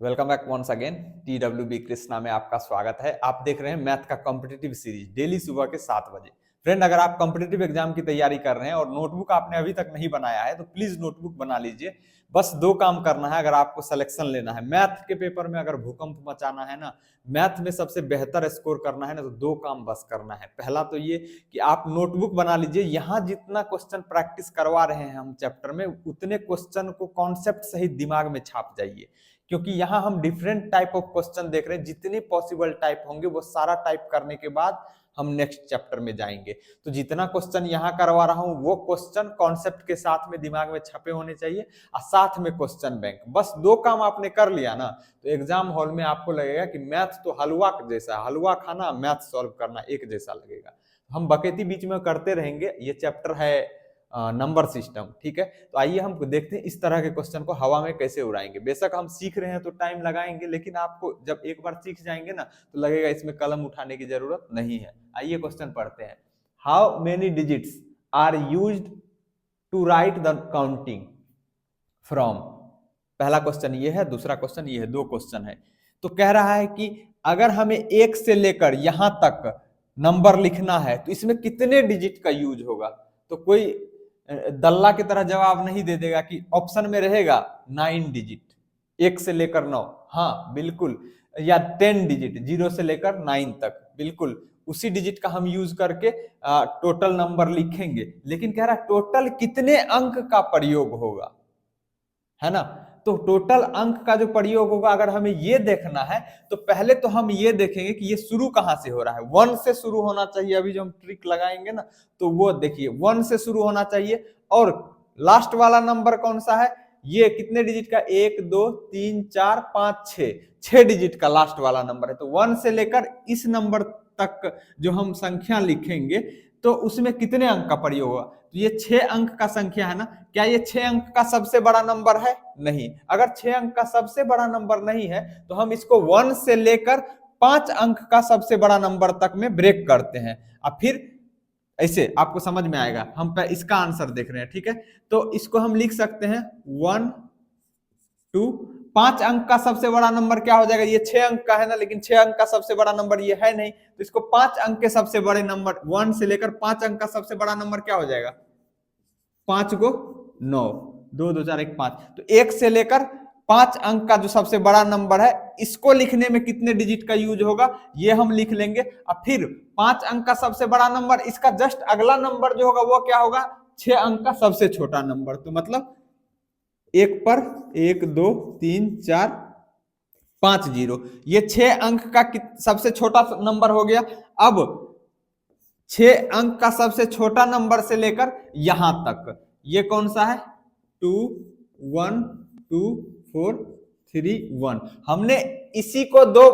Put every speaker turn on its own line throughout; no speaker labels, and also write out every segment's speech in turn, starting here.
Welcome back once again. TWB Krishna में आपका स्वागत है। आप देख रहे हैं मैथ का कॉम्पिटिटिव सीरीज डेली सुबह के 7 बजे। फ्रेंड, अगर आप कॉम्पिटिटिव एग्जाम की तैयारी कर रहे हैं और नोटबुक आपने अभी तक नहीं बनाया है तो प्लीज नोटबुक बना लीजिए। बस 2 काम करना है अगर आपको सिलेक्शन लेना है। मैथ के पेपर में अगर भूकंप मचाना है ना, मैथ में सबसे बेहतर स्कोर करना है ना, तो 2 काम बस करना है। पहला तो ये कि आप नोटबुक बना लीजिए। यहाँ जितना क्वेश्चन प्रैक्टिस करवा रहे हैं हम चैप्टर में, उतने क्वेश्चन को कॉन्सेप्ट सहित दिमाग में छाप जाइए, क्योंकि यहाँ हम डिफरेंट टाइप ऑफ क्वेश्चन देख रहे हैं। जितने पॉसिबल टाइप होंगे वो सारा टाइप करने के बाद हम नेक्स्ट चैप्टर में जाएंगे। तो जितना क्वेश्चन यहाँ करवा रहा हूँ वो क्वेश्चन कॉन्सेप्ट के साथ में दिमाग में छपे होने चाहिए और साथ में क्वेश्चन बैंक। बस 2 काम आपने कर लिया ना, तो एग्जाम हॉल में आपको लगेगा कि मैथ तो हलवा जैसा, हलवा खाना मैथ सॉल्व करना एक जैसा लगेगा। हम बकेती बीच में करते रहेंगे। ये चैप्टर है नंबर सिस्टम, ठीक है। तो आइए हम देखते हैं इस तरह के क्वेश्चन को हवा में कैसे उड़ाएंगे। बेशक हम सीख रहे हैं तो टाइम लगाएंगे, लेकिन आपको जब एक बार सीख जाएंगे ना तो लगेगा इसमें कलम उठाने की जरूरत नहीं है। आइए क्वेश्चन पढ़ते हैं। How many digits are used to write the counting from. पहला क्वेश्चन ये है, दूसरा क्वेश्चन ये है, 2 क्वेश्चन है। तो कह रहा है कि अगर हमें 1 से लेकर यहां तक नंबर लिखना है तो इसमें कितने डिजिट का यूज होगा। तो कोई दल्ला की तरह जवाब नहीं दे देगा कि ऑप्शन में रहेगा 9 डिजिट, 1 से लेकर 9, हाँ बिल्कुल, या 10 डिजिट 0 से लेकर 9 तक, बिल्कुल उसी डिजिट का हम यूज करके टोटल नंबर लिखेंगे। लेकिन कह रहा है टोटल कितने अंक का प्रयोग होगा, है ना। तो टोटल अंक का जो प्रयोग होगा अगर हमें ये देखना है तो पहले तो हम ये देखेंगे कि ये शुरू कहां से हो रहा है। 1 से शुरू होना चाहिए। अभी जो हम ट्रिक लगाएंगे ना तो वो देखिए 1 से शुरू होना चाहिए। और लास्ट वाला नंबर कौन सा है, ये कितने डिजिट का, 1 2 3 4 5 6 डिजिट का लास्ट वाला नंबर है। तो 1 से लेकर इस नंबर तक जो हम संख्या लिखेंगे तो उसमें कितने अंक का प्रयोग होगा। तो ये 6 अंक का संख्या है ना, क्या ये 6 अंक का सबसे बड़ा नंबर है? नहीं। अगर 6 अंक का सबसे बड़ा नंबर नहीं है तो हम इसको 1 से लेकर 5 अंक का सबसे बड़ा नंबर तक में ब्रेक करते हैं और फिर ऐसे आपको समझ में आएगा। हम इसका आंसर देख रहे हैं, ठीक है। तो इसको हम लिख सकते हैं 1 2, 5 अंक का सबसे बड़ा नंबर क्या हो जाएगा, ये 6 अंक का है ना, लेकिन 6 अंक का सबसे बड़ा नंबर ये है नहीं, तो इसको 5 अंक के सबसे बड़े नंबर 1 से लेकर 5 अंक का सबसे बड़ा नंबर क्या हो जाएगा, 5 को 9, 2 2 4 1 5। तो 1 से लेकर 5 अंक का जो सबसे बड़ा नंबर है इसको लिखने में कितने डिजिट का यूज होगा ये हम लिख लेंगे। और फिर 5 अंक का सबसे बड़ा नंबर, इसका जस्ट अगला नंबर जो होगा वो क्या होगा, 6 अंक का सबसे छोटा नंबर। तो मतलब 1 पर 1 2 3 4 5 0, ये 6 अंक का सबसे छोटा नंबर हो गया। अब 6 अंक का सबसे छोटा नंबर से लेकर यहां तक ये कौन सा है, 2 1 2 4 3 1। हमने इसी को 2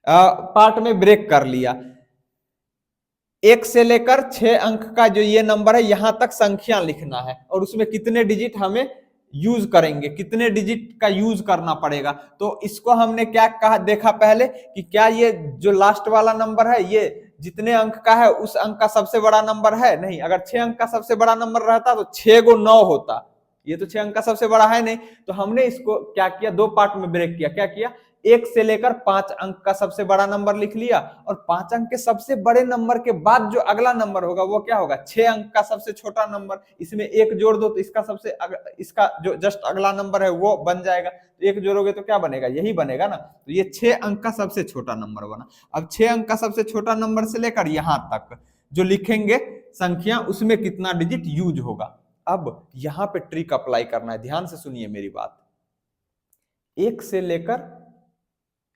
पार्ट में ब्रेक कर लिया। 1 से लेकर 6 अंक का जो ये नंबर है यहां तक संख्या लिखना है और उसमें कितने डिजिट हमें यूज करेंगे, कितने डिजिट का यूज करना पड़ेगा। तो इसको हमने क्या कहा, देखा पहले कि क्या ये जो लास्ट वाला नंबर है ये जितने अंक का है उस अंक का सबसे बड़ा नंबर है? नहीं। अगर 6 अंक का सबसे बड़ा नंबर रहता तो 6 को 9 होता, ये तो 6 अंक का सबसे बड़ा है नहीं। तो हमने इसको क्या किया, 2 पार्ट में ब्रेक किया। क्या किया, 1 से लेकर 5 अंक का सबसे बड़ा नंबर लिख लिया और 5 अंक के सबसे बड़े नंबर के बाद जो अगला नंबर होगा वो क्या होगा, 6 अंक का सबसे छोटा नंबर। इसमें 1 जोड़ दो तो इसका जो जस्ट अगला नंबर है वो बन जाएगा। तो 1 जोड़ोगे तो क्या बनेगा, यही बनेगा ना। तो ये 6 अंक का सबसे छोटा नंबर बना। अब 6 अंक का सबसे छोटा नंबर से लेकर यहां तक जो लिखेंगे संख्या उसमें कितना डिजिट यूज होगा। अब यहां पे ट्रिक अप्लाई करना है, ध्यान से सुनिए मेरी बात। 1 से लेकर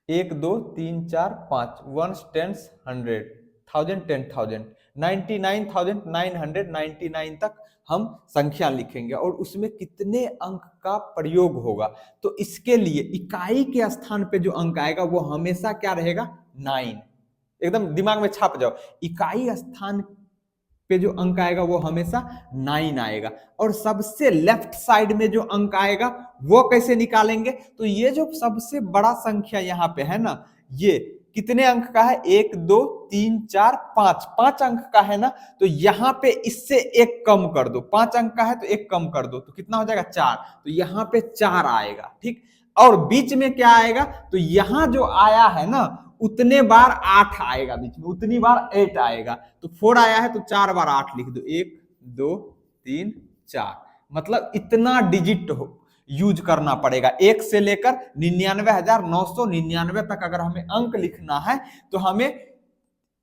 1 2 3 4 5, 1 10 100 1000 10,000 99,999 तक हम संख्या लिखेंगे और उसमें कितने अंक का प्रयोग होगा। तो इसके लिए इकाई के स्थान पे जो अंक आएगा वो हमेशा क्या रहेगा, 9। एकदम दिमाग में छाप जाओ, इकाई स्थान पे जो अंक आएगा वो हमेशा 9 आएगा। और सबसे लेफ्ट साइड में जो अंक आएगा वो कैसे निकालेंगे, तो ये जो सबसे बड़ा संख्या यहाँ पे है ना, ये कितने अंक का है, 1 2 3 4 5, 5 अंक का है ना। तो यहाँ पे इससे 1 कम कर दो, 5 अंक का है तो 1 कम कर दो तो कितना हो जाएगा, 4। तो यहाँ पे 4 आएगा, ठीक। और बीच में क्या आएगा, तो यहां जो आया है ना उतने बार 8 आएगा, बीच में उतनी बार 8 आएगा। तो 4 आया है तो 4 बार 8 लिख दो, 1 2 3 4, मतलब इतना डिजिट यूज करना पड़ेगा। 1 से लेकर 99,999 तक अगर हमें अंक लिखना है तो हमें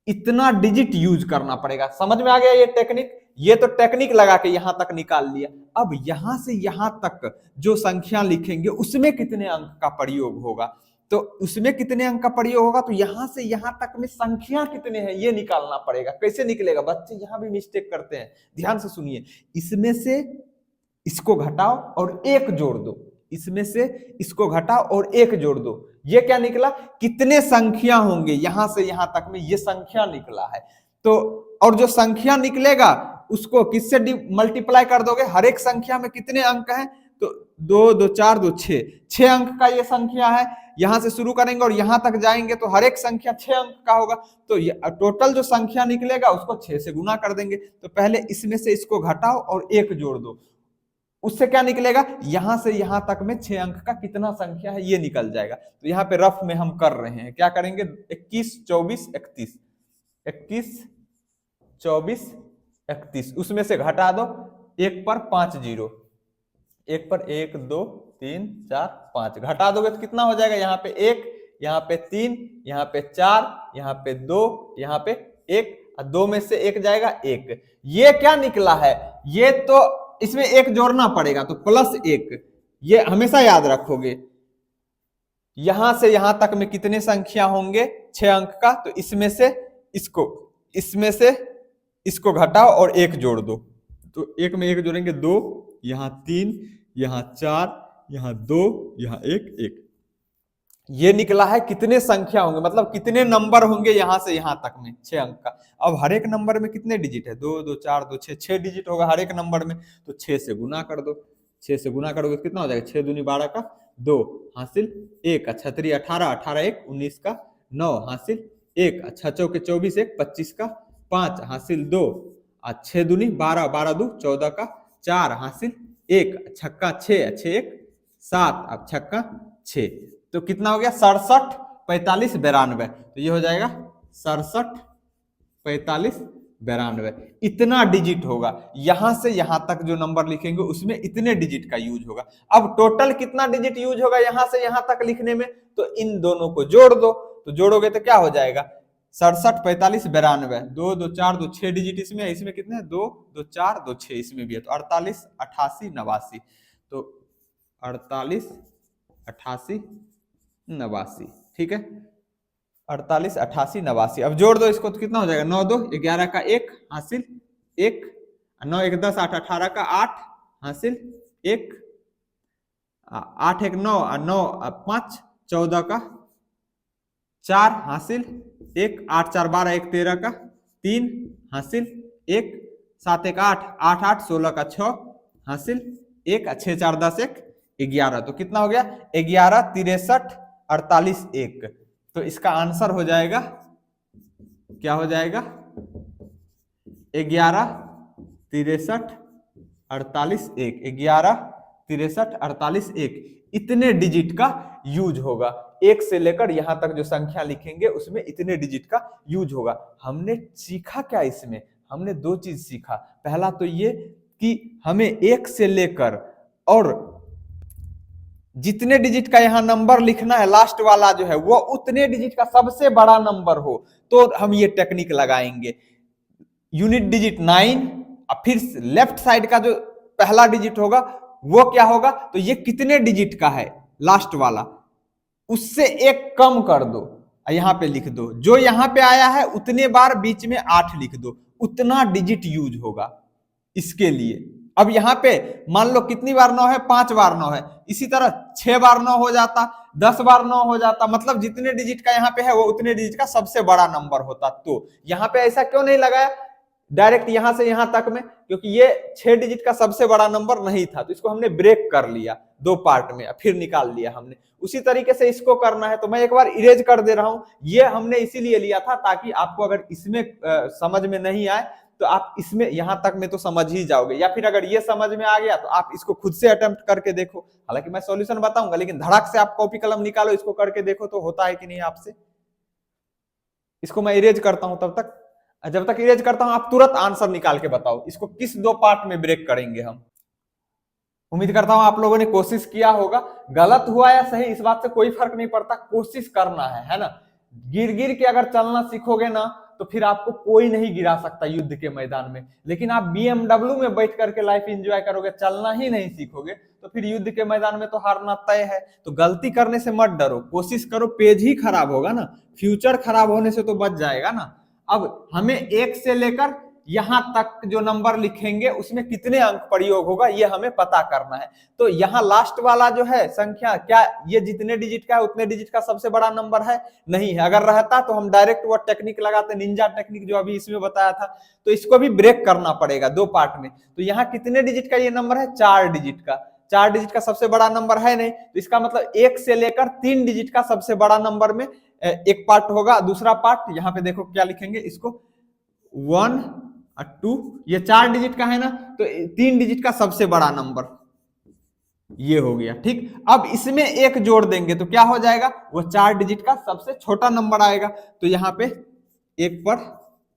इतना डिजिट यूज करना पड़ेगा। समझ में आ गया ये टेक्निक? ये तो टेक्निक लगा के यहां तक निकाल लिया। अब यहां से यहां तक जो संख्या लिखेंगे उसमें कितने अंक का प्रयोग होगा, तो उसमें कितने अंक का प्रयोग होगा, तो यहां से यहां तक में संख्या कितने हैं ये निकालना पड़ेगा। कैसे निकलेगा? बच्चे यहां भी मिस्टेक करते हैं, ध्यान से सुनिए। इसमें से इसको घटाओ और 1 जोड़ दो, इसमें से इसको घटाओ और 1 जोड़ दो, ये क्या निकला? कितने संख्या होंगे यहां से यहां तक में, ये संख्या निकला है। तो और जो संख्या निकलेगा उसको किससे मल्टीप्लाई कर दोगे? हर एक संख्या में कितने अंक हैं, तो 2 2 4 2 6, 6 अंक का ये संख्या है। यहां से शुरू करेंगे और यहां तक जाएंगे तो हर एक संख्या 6 अंक का होगा। तो टोटल जो संख्या निकलेगा उसको 6 से गुना कर देंगे। तो पहले इसमें से इसको घटाओ और 1 जोड़ दो, उससे क्या निकलेगा? यहां से यहां तक में 6 अंक का कितना संख्या है ये निकल जाएगा। तो यहाँ पे रफ में हम कर रहे हैं, क्या करेंगे? 21 24 31, 21 24 31, उसमें से घटा दो 1 पर 5 जीरो, 1 पर 1 2 3 4 5, घटा दोगे तो कितना हो जाएगा? यहाँ पे 1, यहाँ पे 3, यहाँ पे 4, यहाँ पे 2, यहाँ पे 1, 2 में से 1 जाएगा 1। ये क्या निकला है? ये तो इसमें 1 जोड़ना पड़ेगा, तो +1, ये हमेशा याद रखोगे। यहां से यहां तक में कितने संख्या होंगे? 6 अंक का, तो इसमें से इसको घटाओ और 1 जोड़ दो, तो 1 में 1 जोड़ेंगे 2, यहां 3, यहां 4, यहां 2, यहां 1 1, ये निकला है कितने संख्या होंगे, मतलब कितने नंबर होंगे यहां से यहां तक में 6 अंक का। अब हर एक नंबर में कितने डिजिट है? 2 2 4 2 6, 6 डिजिट होगा हर एक नंबर में, तो 6 से गुना कर दो। 6 से गुना करोगे तो कितना हो जाएगा? 6 दूनी 12 का 2 हासिल 1, अच्छा 3 18, 18 1 19 का 9 हासिल 1, अच्छा चौके 24 1 25 का 5 हासिल 2, 6 दूनी 12, 12 2 14 का 4 हासिल 1, छक्का 6 6 1 7, अब छक्का 6, तो कितना हो गया? 67 45 92, तो ये हो जाएगा 67 45 92, इतना डिजिट होगा। यहां से यहां तक जो नंबर लिखेंगे उसमें इतने डिजिट का यूज होगा। अब टोटल कितना डिजिट यूज होगा यहां से यहां तक लिखने में, तो इन दोनों को जोड़ दो, तो जोड़ोगे तो क्या हो जाएगा? 67 45 92, 2 2 4 2 6 डिजिट इसमें है, इसमें कितने हैं? 2 2 4 2 6, इसमें भी है, तो 48 88 89, तो 48 88 89, ठीक है, 48 88 89। अब जोड़ दो इसको तो कितना हो जाएगा? 9 2 11 का 1 हासिल 1, 9 1 10 8 18 का 8 हासिल 1, 8 1 9 9 5 14 का 4 हासिल 1, 8 4 12 1 13 का 3 हासिल 1, 7 1 8 8 8 16 का 6 हासिल 1, 6 4 10 1 11, तो कितना हो गया? 11 63 48 1, तो इसका आंसर हो जाएगा, क्या हो जाएगा? 11 63 48 1, 11 63 48 1, इतने डिजिट का यूज होगा। 1 से लेकर यहां तक जो संख्या लिखेंगे उसमें इतने डिजिट का यूज होगा। हमने सीखा क्या इसमें? हमने 2 चीज सीखा। पहला तो ये कि हमें 1 से लेकर और जितने डिजिट का यहां नंबर लिखना है, लास्ट वाला जो है वो उतने डिजिट का सबसे बड़ा नंबर हो, तो हम ये टेक्निक लगाएंगे। यूनिट डिजिट 9, और फिर लेफ्ट साइड का जो पहला डिजिट होगा वो क्या होगा? तो ये कितने डिजिट का है लास्ट वाला, उससे 1 कम कर दो, यहां पे लिख दो। जो यहां पे आया है उतने बार बीच में 8 लिख दो, उतना डिजिट यूज होगा इसके लिए। अब यहाँ पे मान लो कितनी बार 9 है? 5 बार 9 है, इसी तरह 6 बार 9 हो जाता, 10 बार 9 हो जाता, मतलब जितने डिजिट का यहाँ पे है वो उतने डिजिट का सबसे बड़ा नंबर होता। तो यहाँ पे ऐसा क्यों नहीं लगाया डायरेक्ट यहां से यहां तक में? क्योंकि ये 6 डिजिट का सबसे बड़ा नंबर नहीं था, तो इसको हमने ब्रेक कर लिया 2 पार्ट में, फिर निकाल लिया हमने। उसी तरीके से इसको करना है, तो मैं एक बार इरेज कर दे रहा हूं। ये हमने इसीलिए लिया था ताकि आपको अगर इसमें समझ में नहीं आए तो आप इसमें यहां तक में तो समझ ही जाओगे, या फिर अगर ये समझ में आ गया तो आप इसको खुद से अटेम्प्ट करके देखो। हालांकि मैं सॉल्यूशन बताऊंगा, लेकिन धड़क से आप कॉपी कलम निकालो, इसको करके देखो तो होता है कि नहीं आपसे। इसको मैं इरेज करता हूं, तब तक जब तक इरेज करता हूं आप तुरंत आंसर निकाल के बताओ इसको किस दो पार्ट में ब्रेक करेंगे हम। उम्मीद करता हूं आप लोगों ने कोशिश किया होगा। गलत हुआ या सही इस बात से कोई फर्क नहीं पड़ता, कोशिश करना है ना। गिर गिर के अगर चलना सीखोगे ना तो फिर आपको कोई नहीं गिरा सकता युद्ध के मैदान में। लेकिन आप BMW में बैठ करके लाइफ एंजॉय करोगे, चलना ही नहीं सीखोगे, तो फिर युद्ध के मैदान में तो हारना तय है। तो गलती करने से मत डरो, कोशिश करो। पेज ही खराब होगा ना, फ्यूचर खराब होने से तो बच जाएगा ना। अब हमें 1 से लेकर यहां तक जो नंबर लिखेंगे उसमें कितने अंक प्रयोग होगा ये हमें पता करना है। तो यहाँ लास्ट वाला जो है संख्या, क्या ये जितने डिजिट का है उतने डिजिट का सबसे बड़ा नंबर है? नहीं है। अगर रहता तो हम डायरेक्ट वो टेक्निक लगाते, निंजा टेक्निक जो अभी इसमें बताया था। तो इसको भी ब्रेक करना पड़ेगा 2 पार्ट में। तो यहाँ कितने डिजिट का ये नंबर है? 4 डिजिट का। 4 डिजिट का सबसे बड़ा नंबर है नहीं, तो इसका मतलब 1 से लेकर 3 डिजिट का सबसे बड़ा नंबर में एक पार्ट होगा। दूसरा पार्ट यहाँ पे देखो क्या लिखेंगे, इसको 1 और 2, ये 4 डिजिट का है ना, तो 3 डिजिट का सबसे बड़ा नंबर ये हो गया। ठीक, अब इसमें 1 जोड़ देंगे तो क्या हो जाएगा? वो 4 डिजिट का सबसे छोटा नंबर आएगा। तो यहाँ पे 1 पर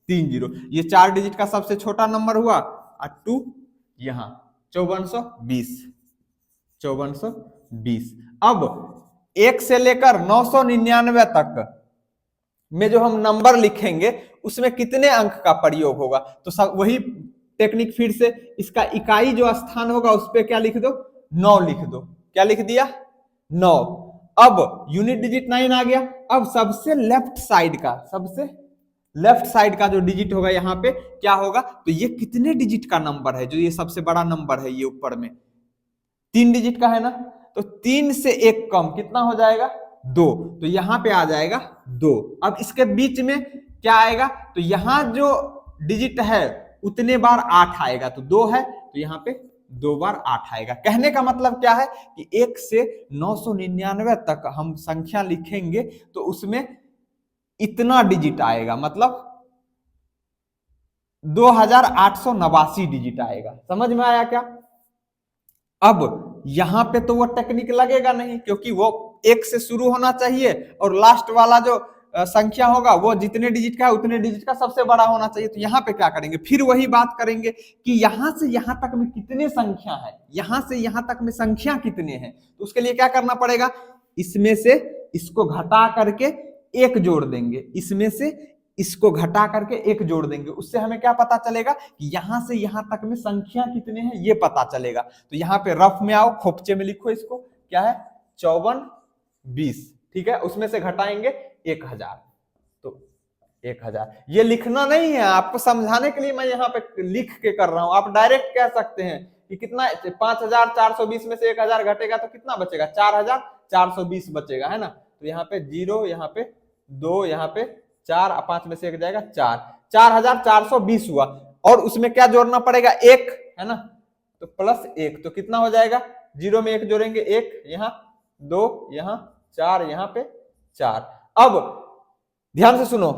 3 0, ये 4 डिजिट का सबसे छोटा नंबर हुआ, और 2 यहाँ 5420। 5420। अब 1 से लेकर 999 तक में जो हम नंबर लिखेंगे उसमें कितने अंक का प्रयोग होगा? तो सब वही टेक्निक फिर से, इसका इकाई जो स्थान होगा उस पर क्या लिख दो? 9 लिख दो। क्या लिख दिया? 9। अब यूनिट डिजिट 9 आ गया। अब सबसे लेफ्ट साइड का जो डिजिट होगा यहाँ पे क्या होगा? तो ये कितने डिजिट का नंबर है? जो ये सबसे बड़ा नंबर है ये ऊपर में 3 डिजिट का है ना, तो 3 से 1 कम कितना हो जाएगा? 2। तो यहां पे आ जाएगा 2। अब इसके बीच में क्या आएगा? तो यहां जो डिजिट है उतने बार 8 आएगा, तो 2 है तो यहां पे 2 बार 8 आएगा। कहने का मतलब क्या है कि 1 से 999 तक हम संख्या लिखेंगे तो उसमें इतना डिजिट आएगा, मतलब 2889 डिजिट आएगा। समझ में आया क्या? अब यहां पे तो वो टेक्निक लगेगा नहीं, क्योंकि वो 1 से शुरू होना चाहिए और लास्ट वाला जो संख्या होगा वो जितने डिजिट का है उतने डिजिट का सबसे बड़ा होना चाहिए। तो यहाँ पे क्या करेंगे? फिर वही बात करेंगे कि यहां से यहां तक में कितने संख्या है, यहां से यहां तक में संख्या कितने हैं। तो उसके लिए क्या करना पड़ेगा? इसमें से इसको घटा करके 1 जोड़ देंगे, इसमें से इसको घटा करके 1 जोड़ देंगे। उससे हमें क्या पता चलेगा कि यहां से यहां तक में संख्या कितने हैं ये पता चलेगा। तो यहाँ पे रफ में आओ, खोपचे में लिखो इसको, क्या है? 5420। ठीक है, उसमें से घटाएंगे 1000, तो 1000। ये लिखना नहीं है, आपको समझाने के लिए मैं यहाँ पे लिख के कर रहा हूं। आप डायरेक्ट कह सकते हैं कि कितना 5420 में से 1000 घटेगा तो कितना बचेगा? 4420 बचेगा, है ना। तो यहाँ पे 0, यहाँ पे 2, यहाँ पे 4, 5 में से 1 जाएगा 4, 4420 हुआ। और उसमें क्या जोड़ना पड़ेगा? 1, है ना, तो प्लस 1, तो कितना हो जाएगा? 0 में 1 जोड़ेंगे 1, यहाँ 2, यहाँ 4, यहाँ पे 4। अब ध्यान से सुनो,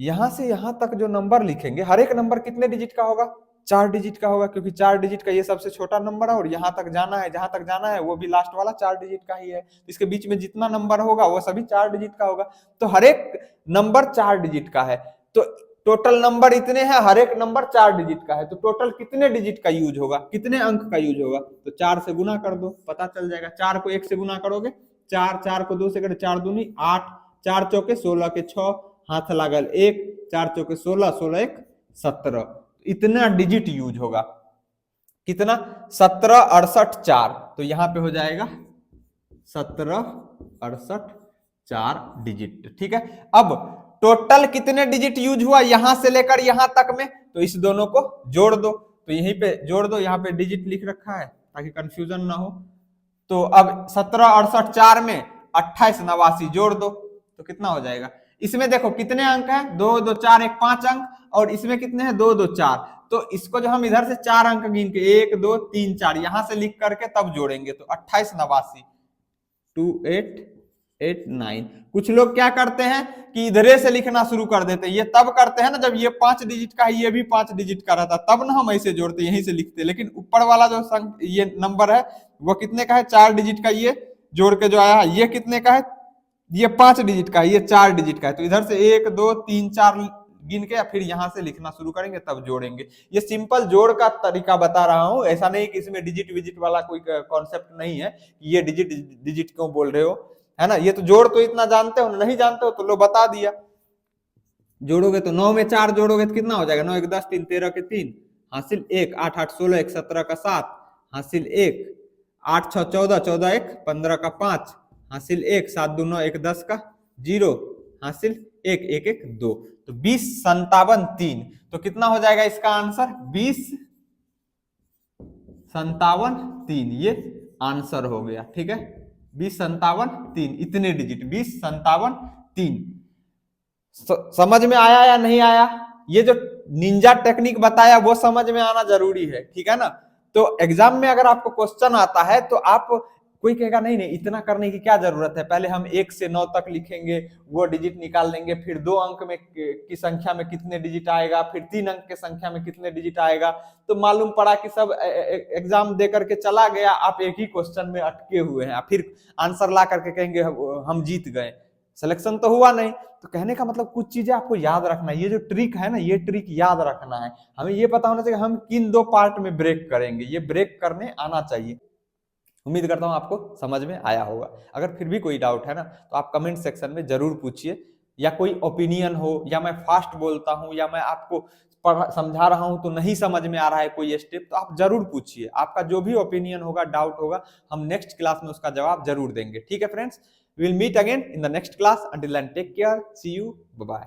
यहां से यहां तक जो नंबर लिखेंगे हर एक नंबर कितने डिजिट का होगा? 4 डिजिट का होगा, क्योंकि 4 डिजिट का ये सबसे छोटा नंबर है और यहां तक जाना है, जहां तक जाना है वो भी लास्ट वाला 4 डिजिट का ही है। इसके बीच में जितना नंबर होगा वो सभी 4 डिजिट का होगा। तो हर एक नंबर 4 डिजिट का है, तो टोटल नंबर इतने हैं, हर एक नंबर 4 डिजिट का है। तो टोटल कितने डिजिट का यूज होगा, कितने अंक का यूज होगा? तो 4 से गुना कर दो, पता चल जाएगा। 4 को 1 से गुना करोगे 4, 4 को 2 से करोगे 4 दूनी 8, 4 चौके 16 के 6, हाथ लागल 1, 4 चौके 16, 16 1 17। इतना डिजिट यूज होगा। कितना? 17 68 4। तो यहां पे हो जाएगा 17 68 4 डिजिट। ठीक है, अब टोटल कितने डिजिट यूज हुआ यहां से लेकर यहां तक में? तो इस दोनों को जोड़ दो, तो यहीं पे जोड़ दो, यहां पे डिजिट लिख रखा है ताकि कंफ्यूजन ना हो। तो अब 17 68 4 में 28 89 जोड़ दो, तो कितना हो जाएगा? इसमें देखो कितने अंक हैं? 2 2 4 1 5 अंक, और इसमें कितने हैं? 2 2 4। तो इसको जो हम इधर से 4 अंक गिन के 1 2 3 4 यहां से लिख करके तब जोड़ेंगे, तो 28 89 28 8 9। कुछ लोग क्या करते हैं कि इधरे से लिखना शुरू कर देते हैं, ये तब करते हैं ना जब ये 5 डिजिट का है, ये भी 5 डिजिट का रहता, तब ना हम ऐसे जोड़ते यहीं से लिखते। लेकिन ऊपर वाला जो ये नंबर है वो कितने का है, 4 डिजिट का, ये जोड़ के जो आया ये कितने का है, ये 5 डिजिट का है, ये 4 डिजिट का है। तो इधर से 1 2 3 4 गिन के फिर यहां से लिखना शुरू करेंगे, तब जोड़ेंगे। ये सिंपल जोड़ का तरीका बता रहा हूं, ऐसा नहीं कि इसमें डिजिट विजिट वाला कोई कॉन्सेप्ट नहीं है, ये डिजिट डिजिट क्यों बोल रहे हो, है ना। ये तो जोड़ तो इतना जानते हो, नहीं जानते हो तो लो बता दिया। जोड़ोगे तो 9 में 4 जोड़ोगे तो कितना हो जाएगा, 9 1 10 3 13 के 3 हासिल 1, 8 8 16 1 17 का 7 हासिल 1, 8 6 14 14 1 15 का 5 हासिल 1, 7 2 9 1 10 का 0 हासिल 1 1 1 2। तो 20 57 3। तो कितना हो जाएगा इसका आंसर, 20 57 3, ये आंसर हो गया। ठीक है, 20 57 3, इतने डिजिट 20 57 3। समझ में आया या नहीं आया, ये जो निंजा टेक्निक बताया वो समझ में आना जरूरी है, ठीक है ना। तो एग्जाम में अगर आपको क्वेश्चन आता है तो आप, कोई कहेगा नहीं नहीं इतना करने की क्या जरूरत है, पहले हम 1 से 9 तक लिखेंगे, वो डिजिट निकाल लेंगे, फिर 2 अंक में की संख्या में कितने डिजिट आएगा, फिर 3 अंक की संख्या में कितने डिजिट आएगा। तो मालूम पड़ा कि सब एग्जाम दे करके चला गया, आप एक ही क्वेश्चन में अटके हुए हैं, फिर आंसर ला करके कहेंगे हम जीत गए, सिलेक्शन तो हुआ नहीं। तो कहने का मतलब कुछ चीजें आपको याद रखना है, ये जो ट्रिक है ना, ये ट्रिक याद रखना है। हमें ये पता होना चाहिए हम किन 2 पार्ट में ब्रेक करेंगे, ये ब्रेक करने आना चाहिए। उम्मीद करता हूं आपको समझ में आया होगा। अगर फिर भी कोई डाउट है ना तो आप कमेंट सेक्शन में जरूर पूछिए, या कोई ओपिनियन हो, या मैं फास्ट बोलता हूं, या मैं आपको समझा रहा हूं तो नहीं समझ में आ रहा है कोई स्टेप, तो आप जरूर पूछिए। आपका जो भी ओपिनियन होगा, डाउट होगा, हम नेक्स्ट क्लास में उसका जवाब जरूर देंगे। ठीक है friends, we will meet again in the next class. Until then, take care. See you. Bye bye.